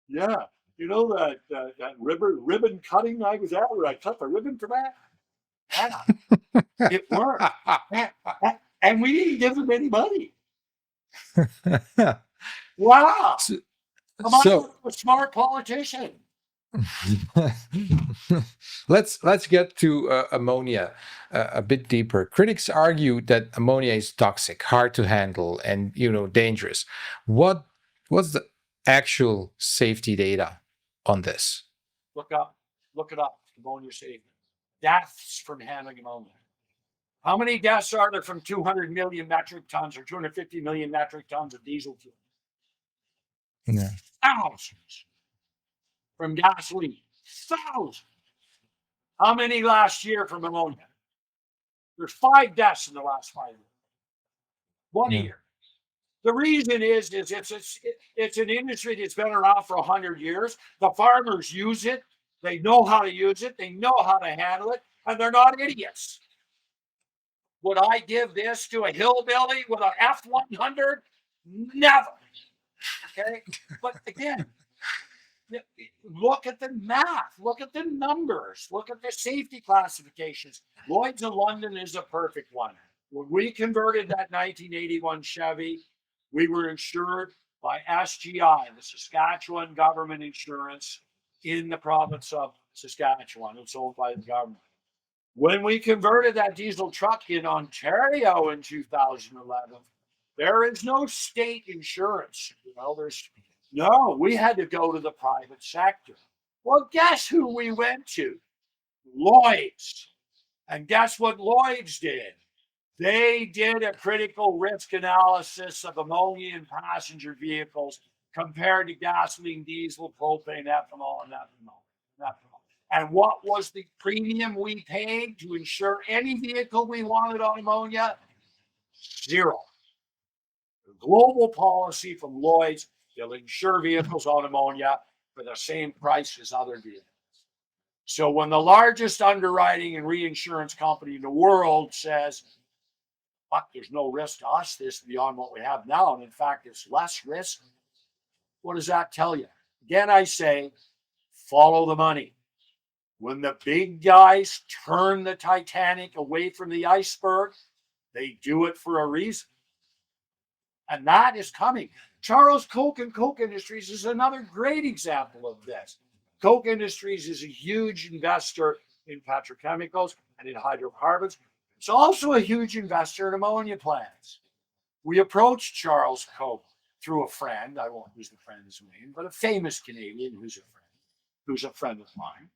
yeah, that ribbon cutting I was at where I cut the ribbon for that? Yeah, it worked. And we didn't give them any money. Wow. Am I a smart politician? Let's get to ammonia a bit deeper. Critics argue that ammonia is toxic, hard to handle, and dangerous. What's the actual safety data on this? Look it up. Ammonia safety. Deaths from handling ammonia. How many deaths are there from 200 million metric tons or 250 million metric tons of diesel fuel? Yeah. Thousands. From gasoline. Thousands. How many last year from ammonia? There's 5 deaths in the last 5 years. 1 year. The reason is it's an industry that's been around for 100 years. The farmers use it. They know how to use it. They know how to handle it, and they're not idiots. Would I give this to a hillbilly with an F-100? Never. Okay, but again, look at the math. Look at the numbers. Look at the safety classifications. Lloyd's of London is a perfect one. When we converted that 1981 Chevy, we were insured by SGI, the Saskatchewan Government Insurance in the province of Saskatchewan. It's owned by the government. When we converted that diesel truck in Ontario in 2011, there is no state insurance. We had to go to the private sector. Well, guess who we went to? Lloyd's. And guess what Lloyd's did? They did a critical risk analysis of ammonia in passenger vehicles compared to gasoline, diesel, propane, ethanol, and ethanol. And what was the premium we paid to insure any vehicle we wanted on ammonia? $0. The global policy from Lloyd's, they'll insure vehicles on ammonia for the same price as other vehicles. So when the largest underwriting and reinsurance company in the world says, "Fuck, there's no risk to us, this beyond what we have now, and in fact, it's less risk," what does that tell you? Again, I say, follow the money. When the big guys turn the Titanic away from the iceberg, they do it for a reason. And that is coming. Charles Koch and Koch Industries is another great example of this. Koch Industries is a huge investor in petrochemicals and in hydrocarbons. It's also a huge investor in ammonia plants. We approached Charles Koch through a friend. I won't use the friend's name, but a famous Canadian who's a friend of mine.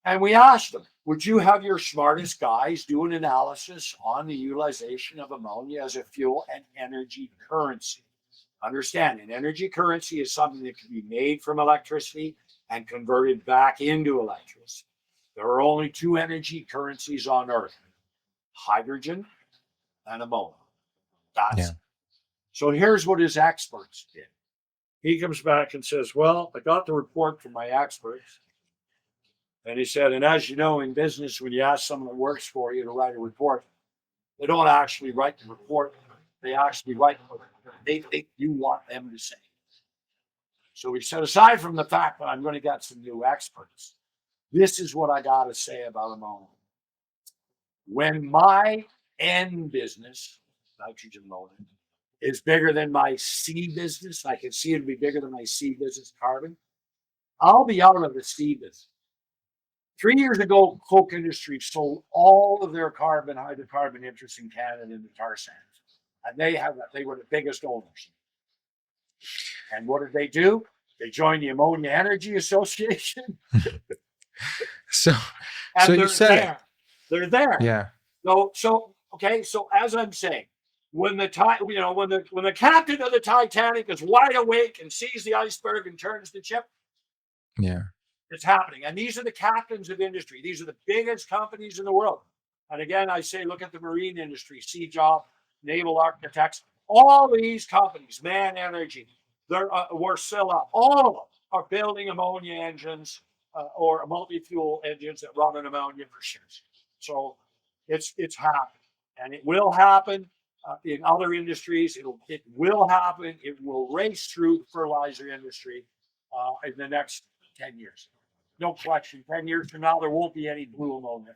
And we asked them, would you have your smartest guys do an analysis on the utilization of ammonia as a fuel and energy currency? Understand, an energy currency is something that can be made from electricity and converted back into electricity. There are only 2 energy currencies on Earth, hydrogen and ammonia. So here's what his experts did. He comes back and says, well, I got the report from my experts. And he said, and as you know, in business, when you ask someone that works for you to write a report, they don't actually write the report. They actually write what they think you want them to say. So he said, aside from the fact that I'm going to get some new experts, this is what I got to say about ammonia. When my N business, nitrogen ammonia, is bigger than my C business, I can see it to be bigger than my C business carbon, I'll be out of the C business. 3 years ago, Coke Industries sold all of their hydrocarbon interests in Canada in the tar sands. And they were the biggest owners. And what did they do? They joined the Ammonia Energy Association. So, And so they're you said there. They're there. yeah, So okay. So as I'm saying, when the captain of the Titanic is wide awake and sees the iceberg and turns the ship, yeah, it's happening. And these are the captains of industry. These are the biggest companies in the world. And again, I say, look at the marine industry, Sea Job, Naval Architects, all these companies, Man Energy, Wärtsilä, all of them are building ammonia engines or multi-fuel engines that run on ammonia for ships. So it's happening, and it will happen in other industries. It will happen. It will race through the fertilizer industry in the next 10 years. No question. 10 years from now, there won't be any blue ammonia.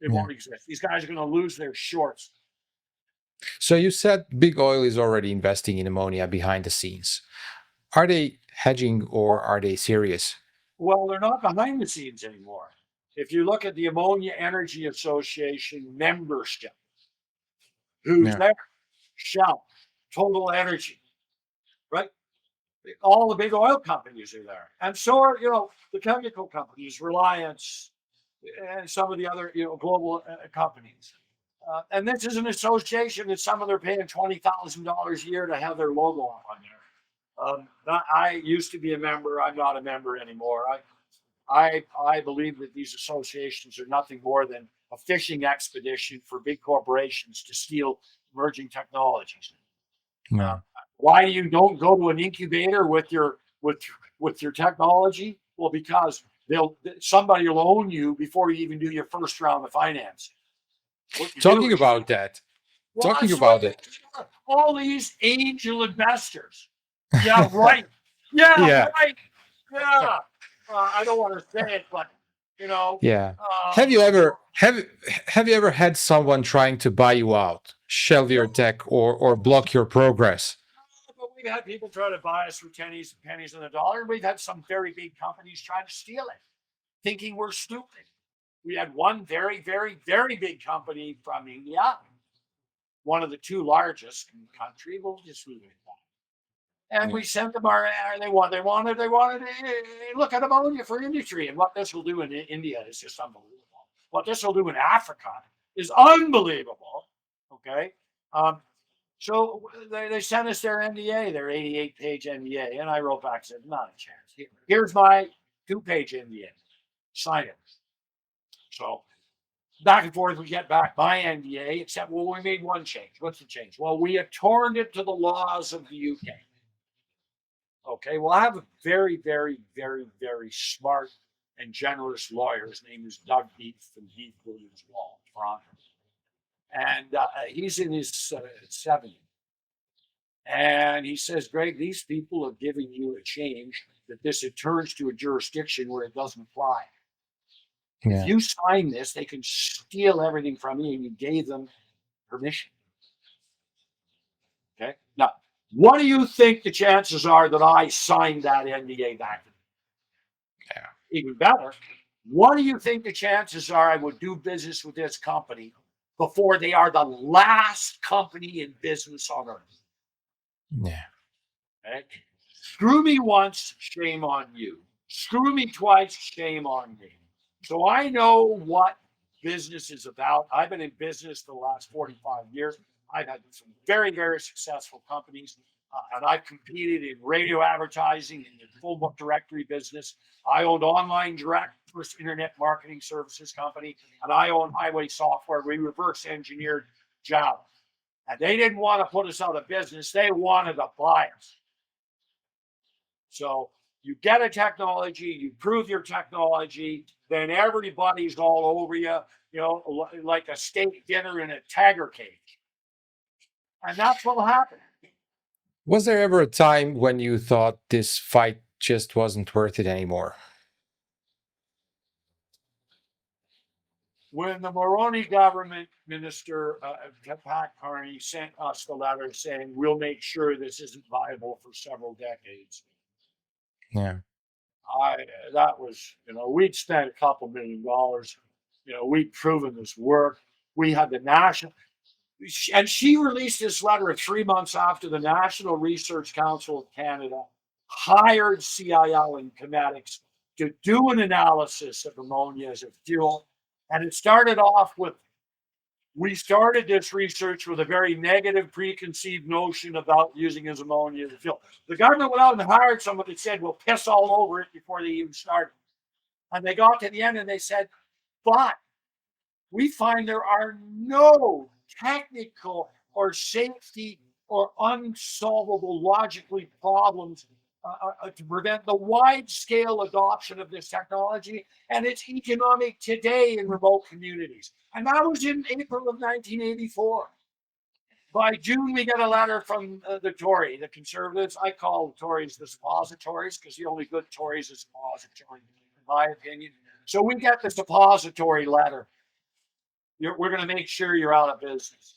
It yeah. won't exist. These guys are going to lose their shorts. So you said big oil is already investing in ammonia behind the scenes. Are they hedging or are they serious? Well, they're not behind the scenes anymore. If you look at the Ammonia Energy Association membership, who's Yeah, there? Shell, Total Energy, right? All the big oil companies are there. And so are, the chemical companies, Reliance, and some of the other, global companies. And this is an association that some of them are paying $20,000 a year to have their logo on there. I used to be a member. I'm not a member anymore. I believe that these associations are nothing more than a fishing expedition for big corporations to steal emerging technologies. yeah. Why you don't go to an incubator with your technology? Well, because somebody will own you before you even do your first round of financing. What you Talking do about that, well, talking that's about what it. all these angel investors. Yeah, right. Yeah, Yeah, right. Yeah. I don't want to say it, but yeah. uh, Have you ever have you ever had someone trying to buy you out, shelve your tech, or block your progress? but we've had people try to buy us for pennies on the dollar, and we've had some very big companies try to steal it, thinking we're stupid. We had one very, very, very big company from India, one of the two largest in the country. We'll just leave it at that. And Yeah, we sent them they wanted to look at ammonia for industry. And what this will do in India is just unbelievable. What this will do in Africa is unbelievable. Okay. Um, so they sent us their NDA, their 88-page NDA. And I wrote back and said, not a chance. Here's my 2-page NDA. Sign it. So back and forth, we get back my NDA, except, well, we made one change. What's the change? Well, we attorned it to the laws of the UK. Okay, well, I have a very, very, very, very smart and generous lawyer. His name is Doug Heath from Heath Williams Law, Toronto. And he's in his 70s. And he says, Greg, these people have given you a change that this it turns to a jurisdiction where it doesn't apply. If yeah. you sign this, they can steal everything from you, and you gave them permission. Okay. Now, what do you think the chances are that I signed that NDA back? Yeah. Even better, what do you think the chances are I would do business with this company before they are the last company in business on earth? Yeah. Okay? Screw me once, shame on you. Screw me twice, shame on me. So I know what business is about. I've been in business for the last 45 years. I've had some very, very successful companies, and I've competed in radio advertising in the full book directory business. I owned Online Direct, first internet marketing services company, and I own Highway Software. We reverse engineered Java. And they didn't want to put us out of business. They wanted to buy us. So you get a technology, you prove your technology, then everybody's all over you, like a steak dinner in a tiger cage. And that's what happened. Was there ever a time when you thought this fight just wasn't worth it anymore? When the Moroni government minister, Pat Carney, sent us the letter saying, we'll make sure this isn't viable for several decades. Yeah. That was, we'd spent a couple $1 million. We'd proven this work. We had the national, and she released this letter 3 months after the National Research Council of Canada hired CIL and Kinetics to do an analysis of ammonia as a fuel. And it started off with, we started this research with a very negative preconceived notion about using as ammonia as a fuel. The government went out and hired someone that said, we'll piss all over it before they even started. And they got to the end and they said, but we find there are no technical or safety or unsolvable logically problems to prevent the wide-scale adoption of this technology, and it's economic today in remote communities. And that was in April of 1984. By June, we get a letter from the Tory, the Conservatives. I call the Tories the suppositories because the only good Tories is suppository, in my opinion. So we get the suppository letter. We're going to make sure you're out of business.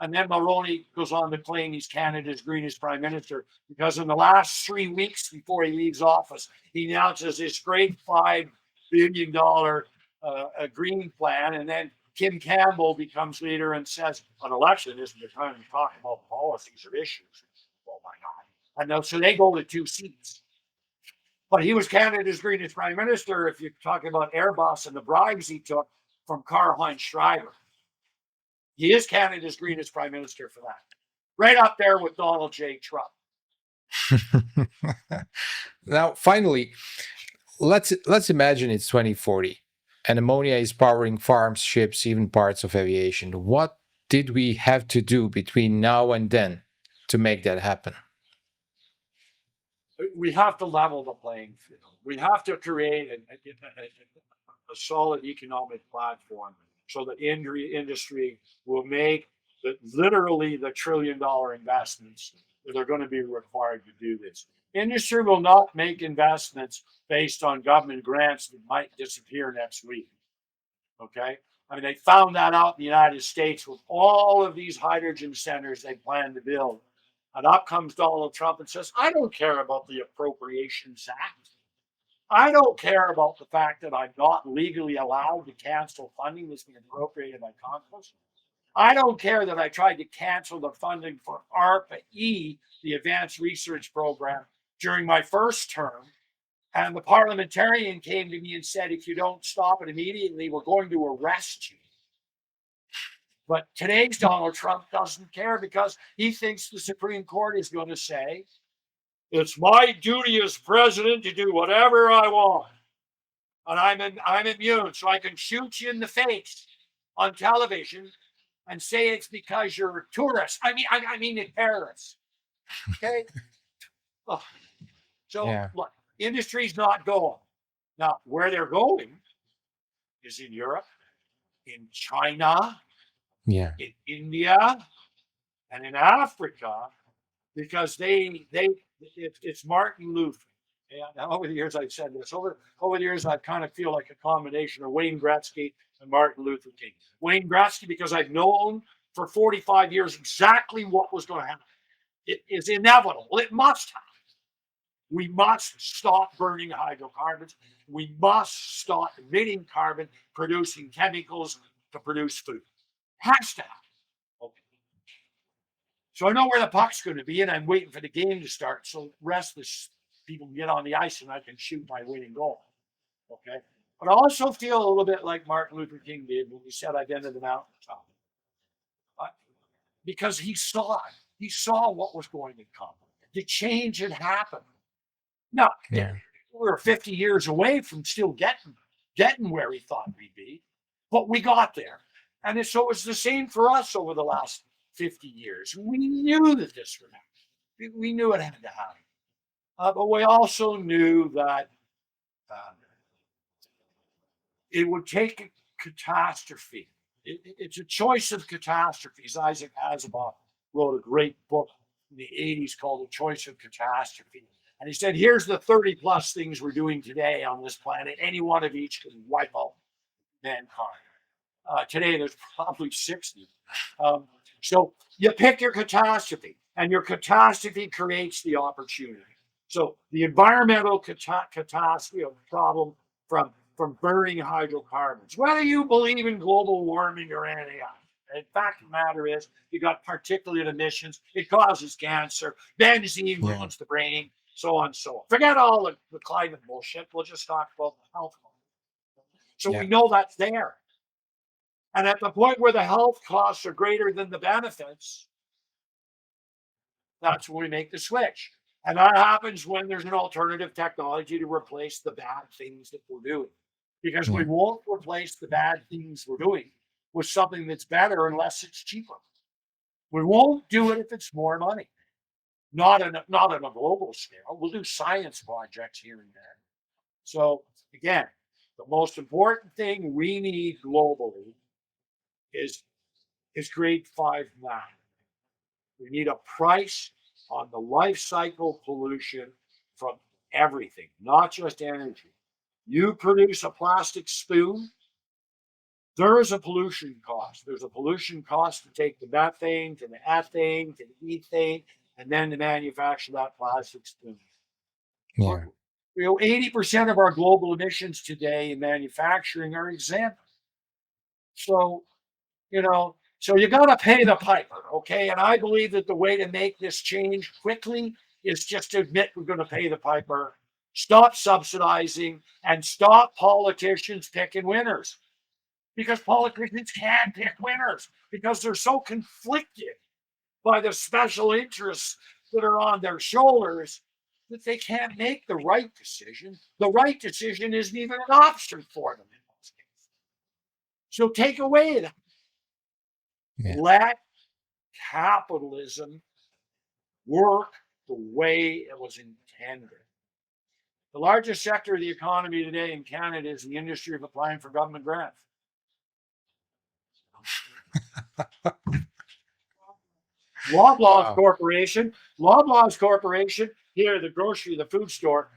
And then Mulroney goes on to claim he's Canada's greenest prime minister because in the last 3 weeks before he leaves office, he announces this great $5 billion green plan. And then Kim Campbell becomes leader and says, an election isn't the time to talk about policies or issues. Oh my God. And so they go to 2 seats. But he was Canada's greenest prime minister if you're talking about Airbus and the bribes he took from Karl-Heinz Schreiber. He is Canada's greenest prime minister for that. Right up there with Donald J. Trump. Now, finally, let's imagine it's 2040 and ammonia is powering farms, ships, even parts of aviation. What did we have to do between now and then to make that happen? We have to level the playing field. We have to create a solid economic platform so that industry will make literally the $1 trillion investments that are going to be required to do this. Industry will not make investments based on government grants that might disappear next week. Okay? I mean, they found that out in the United States with all of these hydrogen centers they plan to build. And up comes Donald Trump and says, I don't care about the Appropriations Act. I don't care about the fact that I'm not legally allowed to cancel funding that's been appropriated by Congress. I don't care that I tried to cancel the funding for ARPA-E, the Advanced Research Program, during my first term. And the parliamentarian came to me and said, if you don't stop it immediately, we're going to arrest you. But today's Donald Trump doesn't care because he thinks the Supreme Court is going to say, it's my duty as president to do whatever I want. And I'm immune, so I can shoot you in the face on television and say it's because you're a tourist. I mean a terrorist. Okay? Oh. So yeah. Look, industry's not going. Now, where they're going is in Europe, in China, in India, and in Africa, because it's Martin Luther. And over the years, I've said this. Over the years, I kind of feel like a combination of Wayne Gretzky and Martin Luther King. Wayne Gretzky, because I've known for 45 years exactly what was going to happen. It is inevitable. It must happen. We must stop burning hydrocarbons. We must stop emitting carbon, producing chemicals to produce food. Has to happen. Okay. So I know where the puck's going to be, and I'm waiting for the game to start. So rest of the people can get on the ice, and I can shoot my winning goal. Okay. But I also feel a little bit like Martin Luther King did when he said, "I've been to the mountaintop," because he saw it. He saw what was going to come. The change had happened. Now, we're 50 years away from still getting where we thought we'd be, but we got there. And so it's the same for us over the last 50 years. We knew that this would happen. We knew it had to happen. But we also knew that it would take a catastrophe. It's a choice of catastrophes. Isaac Asimov wrote a great book in the 80s called The Choice of Catastrophe. And he said, here's the 30 plus things we're doing today on this planet. Any one of each can wipe out mankind. Today, there's probably 60. So you pick your catastrophe, and your catastrophe creates the opportunity. So the environmental catastrophe problem from burning hydrocarbons, whether you believe in global warming or anything else. In fact, the matter is, you got particulate emissions. It causes cancer. Benzene ruins the brain, so on and so on. Forget all the climate bullshit. We'll just talk about the health. So we know that's there. And at the point where the health costs are greater than the benefits, that's when we make the switch. And that happens when there's an alternative technology to replace the bad things that we're doing. Because we won't replace the bad things we're doing with something that's better unless it's cheaper. We won't do it if it's more money. Not on a global scale. We'll do science projects here and there. So again, the most important thing we need globally is grade 5 math. We need a price on the life cycle pollution from everything, not just energy. You produce a plastic spoon, there is a pollution cost. There's a pollution cost to take the methane, to the ethane, to the ethane, and then to manufacture that plastic spoon. Yeah. 80% of our global emissions today in manufacturing are exempt. So, so you got to pay the piper, okay? And I believe that the way to make this change quickly is just to admit we're going to pay the piper, stop subsidizing, and stop politicians picking winners. Because politicians can't pick winners because they're so conflicted by the special interests that are on their shoulders that they can't make the right decision. The right decision isn't even an option for them in most cases. So take away that. Yeah. Let capitalism work the way it was intended. The largest sector of the economy today in Canada is the industry of applying for government grants. Loblaws Corporation, here, the food store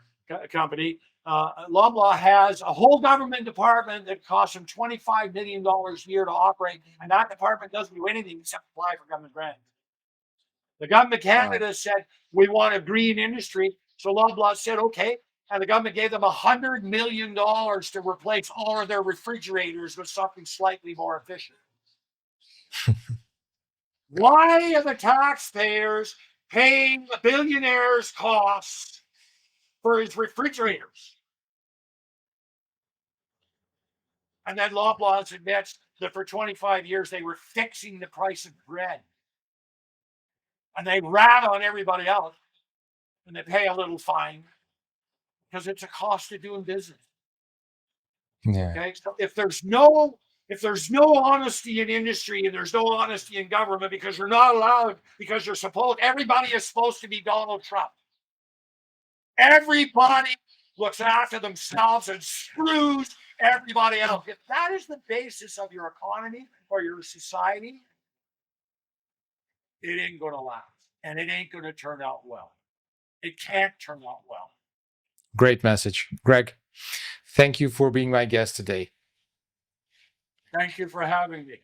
company, Loblaw has a whole government department that costs them $25 million a year to operate, and that department doesn't do anything except apply for government grants. The government of Canada said, we want a green industry, so Loblaw said, okay, and the government gave them $100 million to replace all of their refrigerators with something slightly more efficient. Why are the taxpayers paying the billionaire's costs for his refrigerators? And then Loblaws admits that for 25 years they were fixing the price of bread. And they rat on everybody else and they pay a little fine because it's a cost of doing business. Yeah. Okay, so if there's no honesty in industry and there's no honesty in government because you're not allowed, because everybody is supposed to be Donald Trump. Everybody looks after themselves and screws everybody else. If that is the basis of your economy or your society, it ain't going to last. And it ain't going to turn out well. It can't turn out well. Great message. Greg, thank you for being my guest today. Thank you for having me.